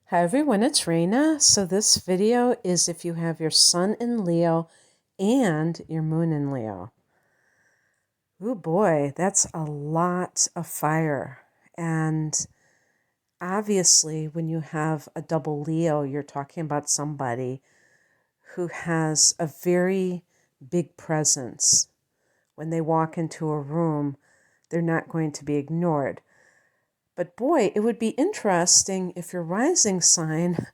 Hi everyone, it's Raina. So this video is if you have your sun in Leo and your moon in Leo. Oh boy, that's a lot of fire. And obviously when you have a double Leo, you're talking about somebody who has a very big presence. When they walk into a room, they're not going to be ignored. But boy, it would be interesting if your rising sign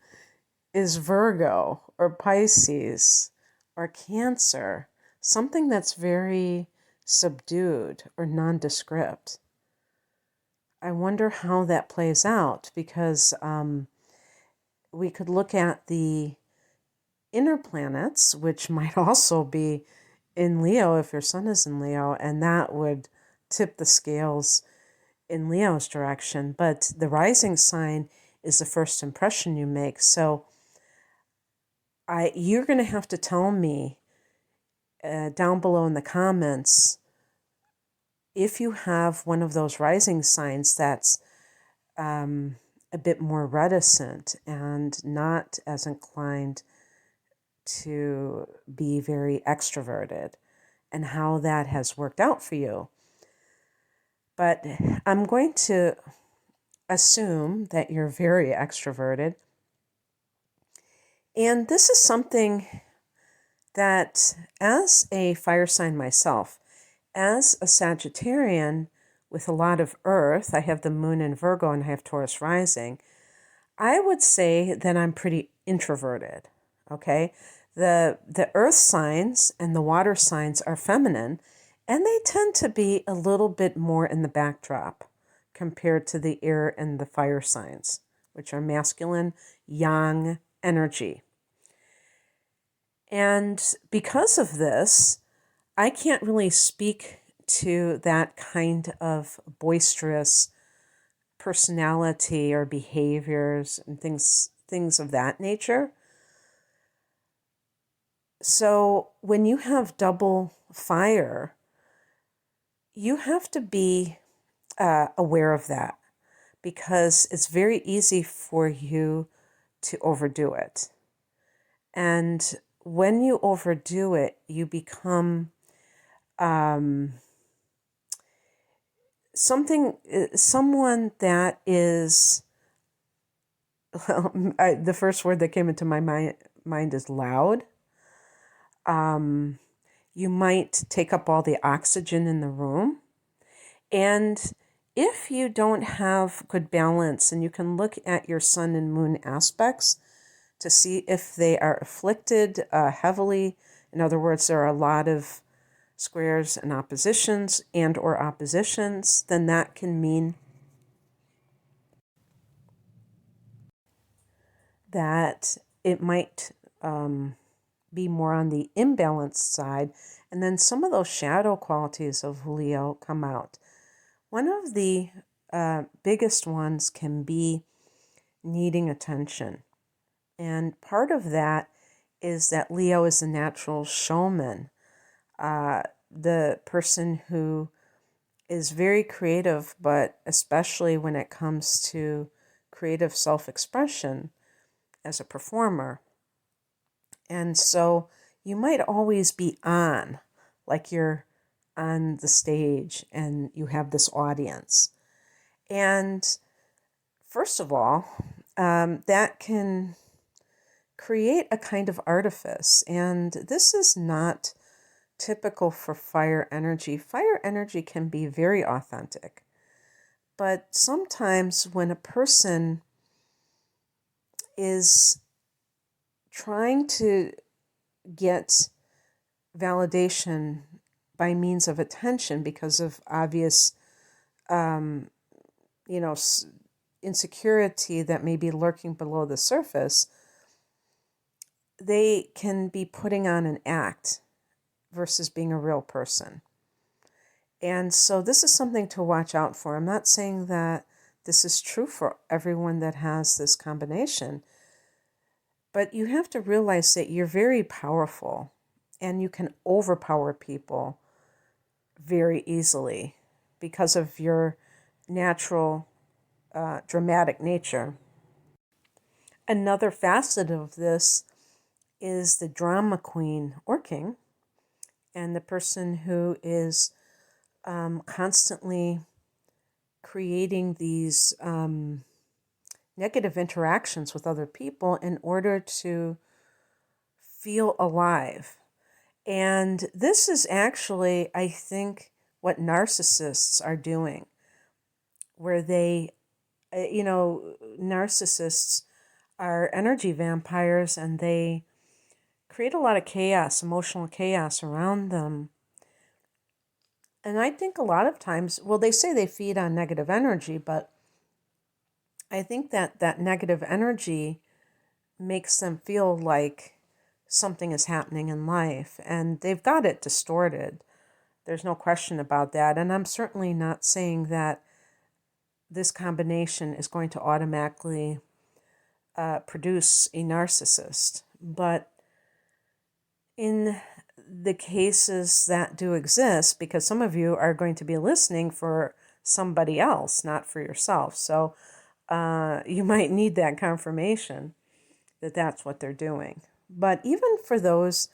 is Virgo or Pisces or Cancer, something that's very subdued or nondescript. I wonder how that plays out because we could look at the inner planets, which might also be in Leo if your sun is in Leo, and that would tip the scales in Leo's direction. But the rising sign is the first impression you make. So you're going to have to tell me down below in the comments if you have one of those rising signs that's a bit more reticent and not as inclined to be very extroverted and how that has worked out for you. But I'm going to assume that you're very extroverted. And this is something that, as a fire sign myself, as a Sagittarian with a lot of earth, I have the moon in Virgo and I have Taurus rising, I would say that I'm pretty introverted, okay? The earth signs and the water signs are feminine, and they tend to be a little bit more in the backdrop compared to the air and the fire signs, which are masculine, yang energy. And because of this, I can't really speak to that kind of boisterous personality or behaviors and things of that nature. So when you have double fire, you have to be aware of that because it's very easy for you to overdo it. And when you overdo it, you become someone that is, well, the first word that came into my mind is loud. You might take up all the oxygen in the room. And if you don't have good balance, and you can look at your sun and moon aspects to see if they are afflicted heavily. In other words, there are a lot of squares and oppositions or oppositions, then that can mean that it might be more on the imbalanced side. And then some of those shadow qualities of Leo come out. One of the biggest ones can be needing attention. And part of that is that Leo is a natural showman. The person who is very creative, but especially when it comes to creative self-expression as a performer. And so you might always be on, like you're on the stage and you have this audience. And first of all, that can create a kind of artifice. And this is not typical for fire energy. Fire energy can be very authentic. But sometimes when a person is trying to get validation by means of attention because of obvious, insecurity that may be lurking below the surface, they can be putting on an act versus being a real person. And so this is something to watch out for. I'm not saying that this is true for everyone that has this combination, but you have to realize that you're very powerful and you can overpower people very easily because of your natural dramatic nature. Another facet of this is the drama queen or king, and the person who is constantly creating these negative interactions with other people in order to feel alive. And this is actually, I think, what narcissists are doing, where they, narcissists are energy vampires and they create a lot of chaos, emotional chaos around them. And I think a lot of times, well, they say they feed on negative energy, but I think that negative energy makes them feel like something is happening in life, and they've got it distorted. There's no question about that. And I'm certainly not saying that this combination is going to automatically produce a narcissist. But in the cases that do exist, because some of you are going to be listening for somebody else, not for yourself. So you might need that confirmation that that's what they're doing. But even for those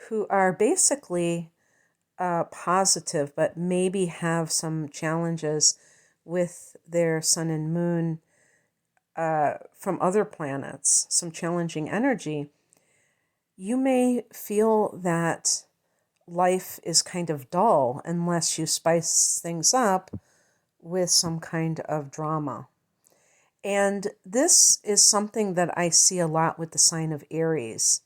who are basically positive, but maybe have some challenges with their sun and moon from other planets, some challenging energy, you may feel that life is kind of dull unless you spice things up with some kind of drama. And this is something that I see a lot with the sign of Aries.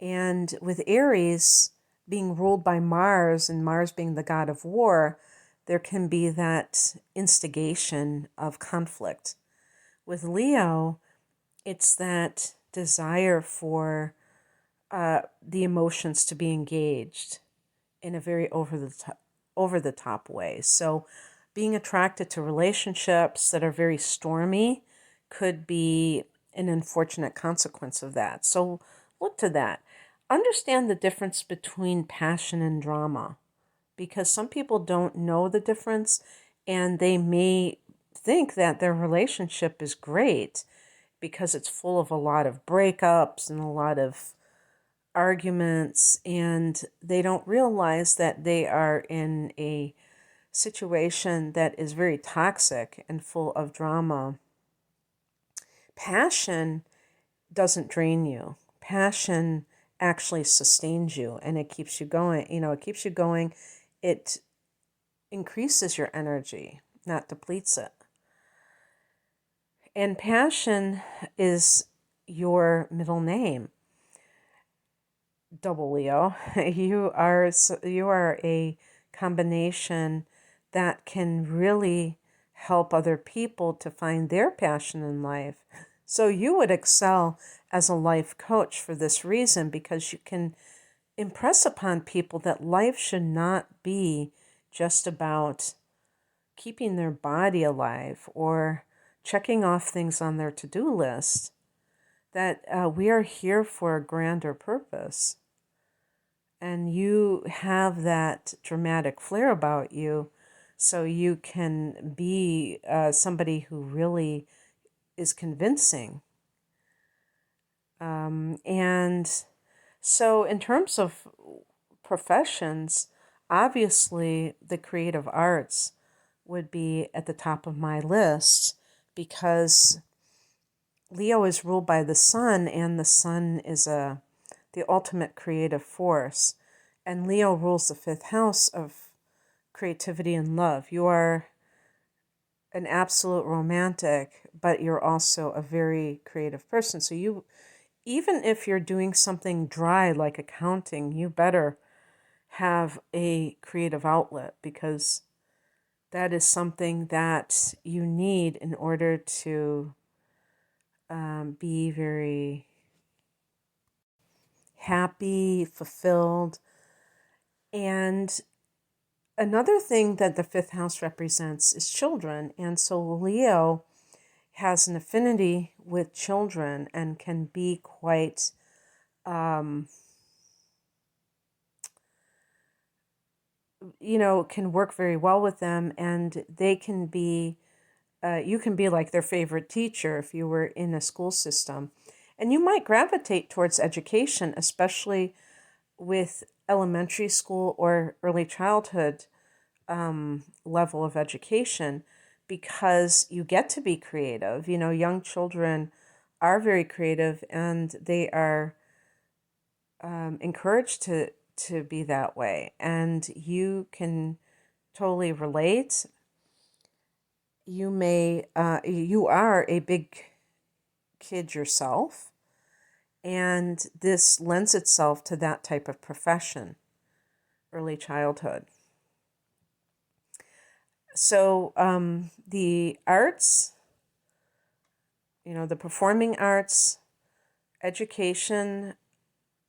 And with Aries being ruled by Mars, and Mars being the god of war, there can be that instigation of conflict. With Leo, it's that desire for the emotions to be engaged in a very over the top way. So being attracted to relationships that are very stormy could be an unfortunate consequence of that. So look to that. Understand the difference between passion and drama, because some people don't know the difference and they may think that their relationship is great because it's full of a lot of breakups and a lot of arguments, and they don't realize that they are in a situation that is very toxic and full of drama. Passion doesn't drain you. Passion actually sustains you and it keeps you going. It keeps you going. It increases your energy, not depletes it. And passion is your middle name. Double Leo. You are a combination that can really help other people to find their passion in life. So you would excel as a life coach for this reason, because you can impress upon people that life should not be just about keeping their body alive or checking off things on their to-do list, that we are here for a grander purpose. And you have that dramatic flair about you, so you can be somebody who really is convincing. And so in terms of professions, obviously the creative arts would be at the top of my list, because Leo is ruled by the sun, and the sun is the ultimate creative force. And Leo rules the fifth house of creativity and love. You are an absolute romantic, but you're also a very creative person. So you, even if you're doing something dry like accounting, you better have a creative outlet, because that is something that you need in order to be very happy, fulfilled. And another thing that the fifth house represents is children. And so Leo has an affinity with children and can be quite can work very well with them, and they can be you can be like their favorite teacher if you were in a school system. And you might gravitate towards education, especially with elementary school or early childhood level of education, because you get to be creative. You know, young children are very creative and they are encouraged to be that way. And you can totally relate. You are a big kid yourself, and this lends itself to that type of profession, early childhood. So the arts, the performing arts, education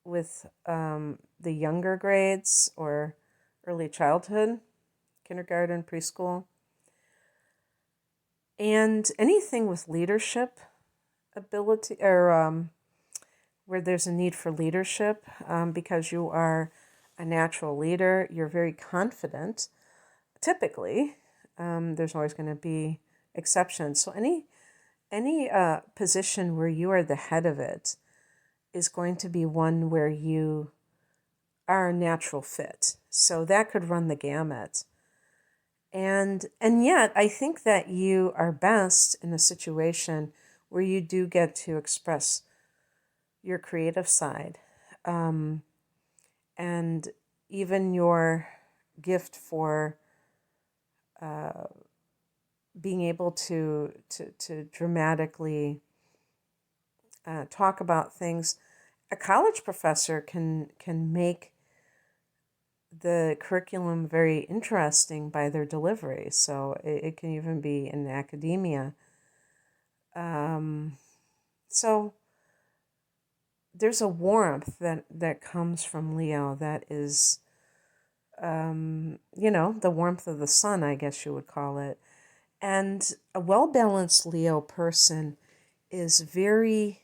with the younger grades or early childhood, kindergarten, preschool, and anything with leadership ability, or where there's a need for leadership, because you are a natural leader, you're very confident. Typically, there's always going to be exceptions. So any position where you are the head of it is going to be one where you are a natural fit. So that could run the gamut. And yet, I think that you are best in a situation where you do get to express your creative side, and even your gift for being able to dramatically talk about things. A college professor can make the curriculum very interesting by their delivery. So it can even be in academia. So there's a warmth that comes from Leo that is, the warmth of the sun, I guess you would call it. And a well-balanced Leo person is very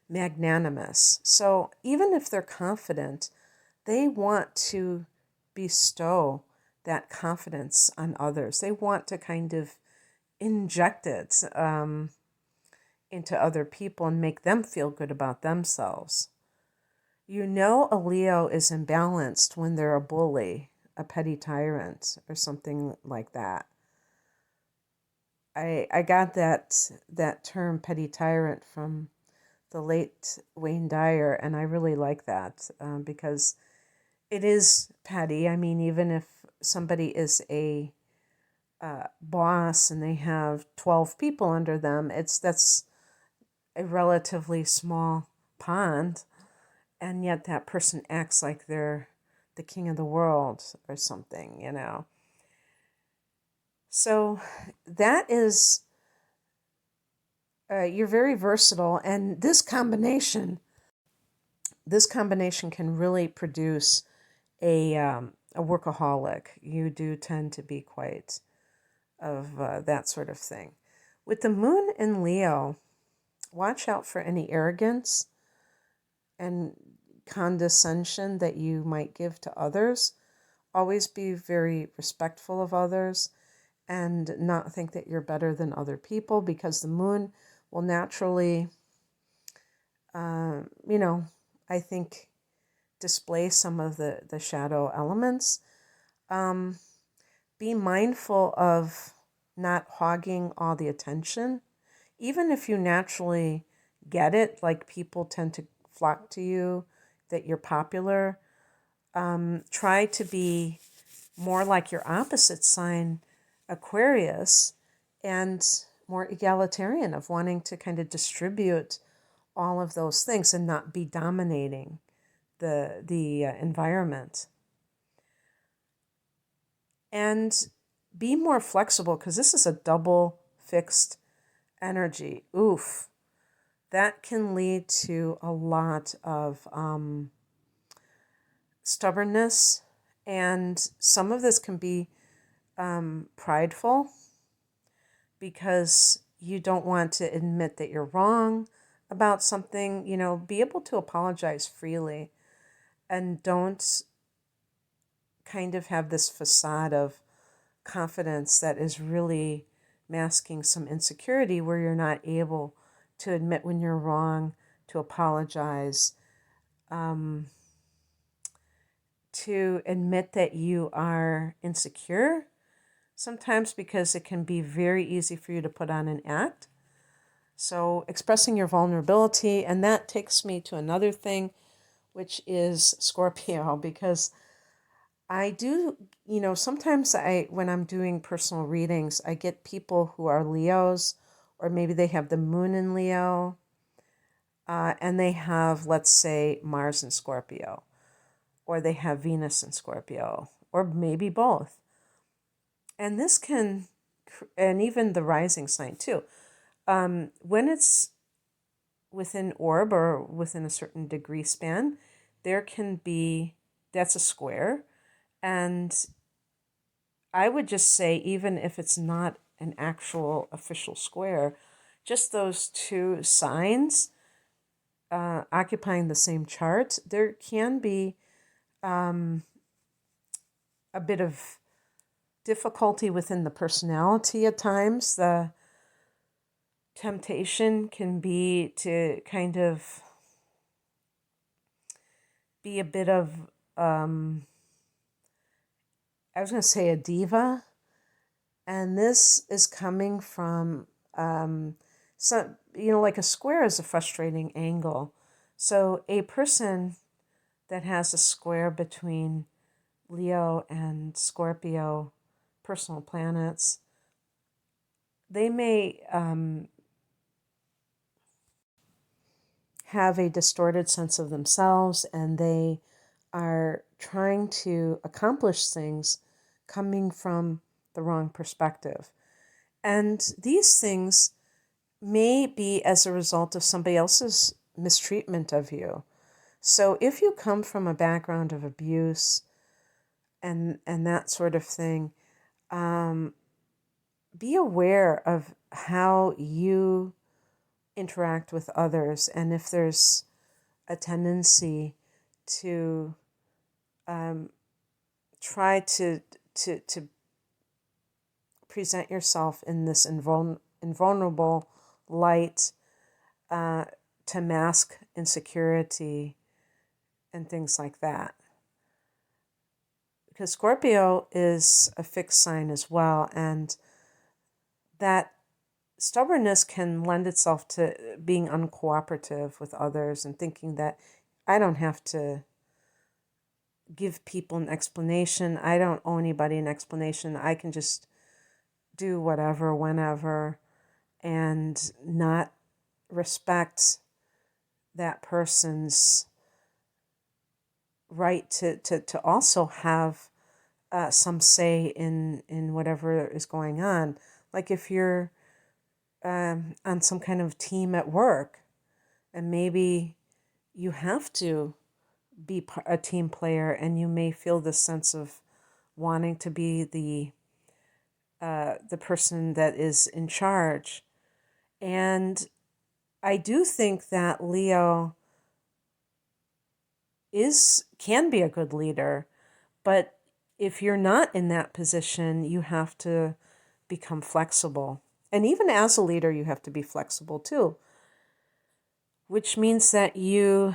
magnanimous. So even if they're confident, they want to bestow that confidence on others. They want to kind of inject it into other people and make them feel good about themselves. You know, a Leo is imbalanced when they're a bully, a petty tyrant, or something like that. I got that term petty tyrant from the late Wayne Dyer, and I really like that because it is petty. I mean, even if somebody is a boss and they have 12 people under them, that's a relatively small pond, and yet that person acts like they're the king of the world or something. So that is, you're very versatile, and this combination can really produce a workaholic. You do tend to be quite of that sort of thing. With the moon in Leo, watch out for any arrogance and condescension that you might give to others. Always be very respectful of others and not think that you're better than other people, because the moon will naturally, I think, display some of the shadow elements. Be mindful of not hogging all the attention. Even if you naturally get it, like people tend to flock to you, that you're popular, try to be more like your opposite sign, Aquarius, and more egalitarian, of wanting to kind of distribute all of those things and not be dominating the environment. And be more flexible, because this is a double fixed energy. Oof. That can lead to a lot of stubbornness, and some of this can be prideful, because you don't want to admit that you're wrong about something. Be able to apologize freely, and don't kind of have this facade of confidence that is really masking some insecurity where you're not able to admit when you're wrong, to apologize, to admit that you are insecure sometimes, because it can be very easy for you to put on an act. So expressing your vulnerability, and that takes me to another thing, which is Scorpio, because I do, sometimes when I'm doing personal readings, I get people who are Leos, or maybe they have the moon in Leo, and they have, let's say, Mars in Scorpio, or they have Venus in Scorpio, or maybe both. And this can, and even the rising sign too, when it's within orb or within a certain degree span, there can be, that's a square. And I would just say, even if it's not an actual official square, just those two signs occupying the same chart, there can be a bit of difficulty within the personality at times. The temptation can be to kind of be a bit of, I was going to say, a diva. And this is coming from, like a square is a frustrating angle. So a person that has a square between Leo and Scorpio personal planets, they may have a distorted sense of themselves, and they are trying to accomplish things coming from the wrong perspective. And these things may be as a result of somebody else's mistreatment of you. So if you come from a background of abuse and that sort of thing, be aware of how you interact with others, and if there's a tendency to try to present yourself in this invulnerable light to mask insecurity and things like that. Because Scorpio is a fixed sign as well, and that stubbornness can lend itself to being uncooperative with others and thinking that I don't have to give people an explanation. I don't owe anybody an explanation. I can just do whatever, whenever, and not respect that person's right to also have some say in whatever is going on. Like if you're on some kind of team at work, and maybe you have to be a team player, and you may feel this sense of wanting to be the person that is in charge. And I do think that Leo can be a good leader, but if you're not in that position, you have to become flexible. And even as a leader, you have to be flexible too, which means that you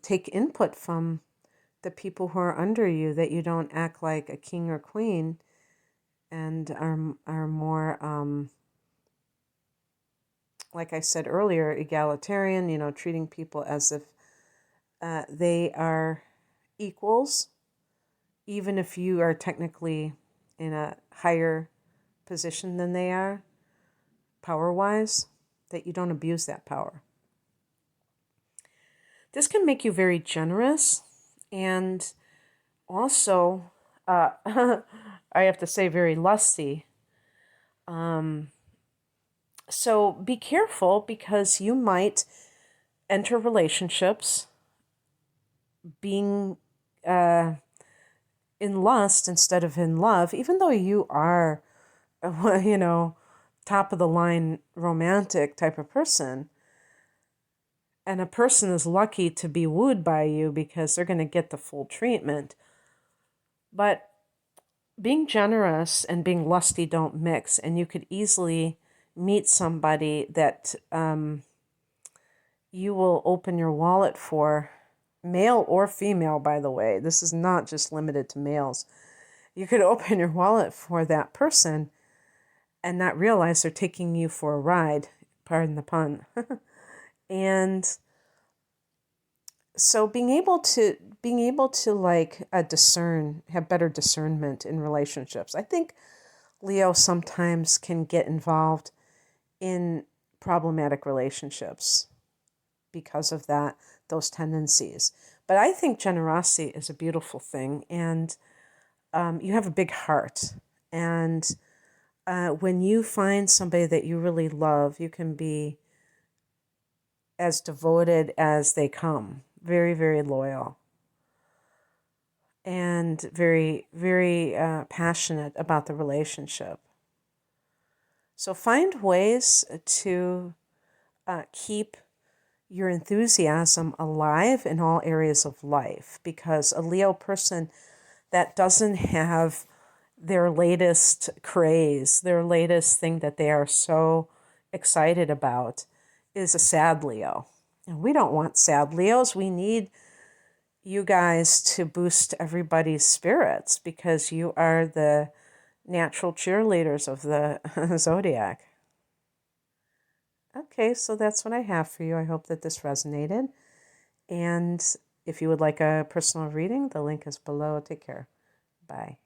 take input from the people who are under you, that you don't act like a king or queen and are more, like I said earlier, egalitarian, treating people as if they are equals, even if you are technically in a higher position than they are, power-wise, that you don't abuse that power. This can make you very generous, and also, I have to say, very lusty. So be careful, because you might enter relationships being in lust instead of in love, even though you are, top of the line romantic type of person. And a person is lucky to be wooed by you because they're going to get the full treatment. But being generous and being lusty don't mix, and you could easily meet somebody that you will open your wallet for, male or female, by the way. This is not just limited to males. You could open your wallet for that person and not realize they're taking you for a ride, pardon the pun. And so being able to like discern, have better discernment in relationships. I think Leo sometimes can get involved in problematic relationships because of those tendencies. But I think generosity is a beautiful thing, and you have a big heart. And when you find somebody that you really love, you can be as devoted as they come, very, very loyal, and very, very passionate about the relationship. So find ways to keep your enthusiasm alive in all areas of life, because a Leo person that doesn't have their latest craze, their latest thing that they are so excited about, is a sad Leo. And we don't want sad Leos. We need you guys to boost everybody's spirits, because you are the natural cheerleaders of the zodiac. Okay, so that's what I have for you. I hope that this resonated. And if you would like a personal reading, the link is below. Take care. Bye.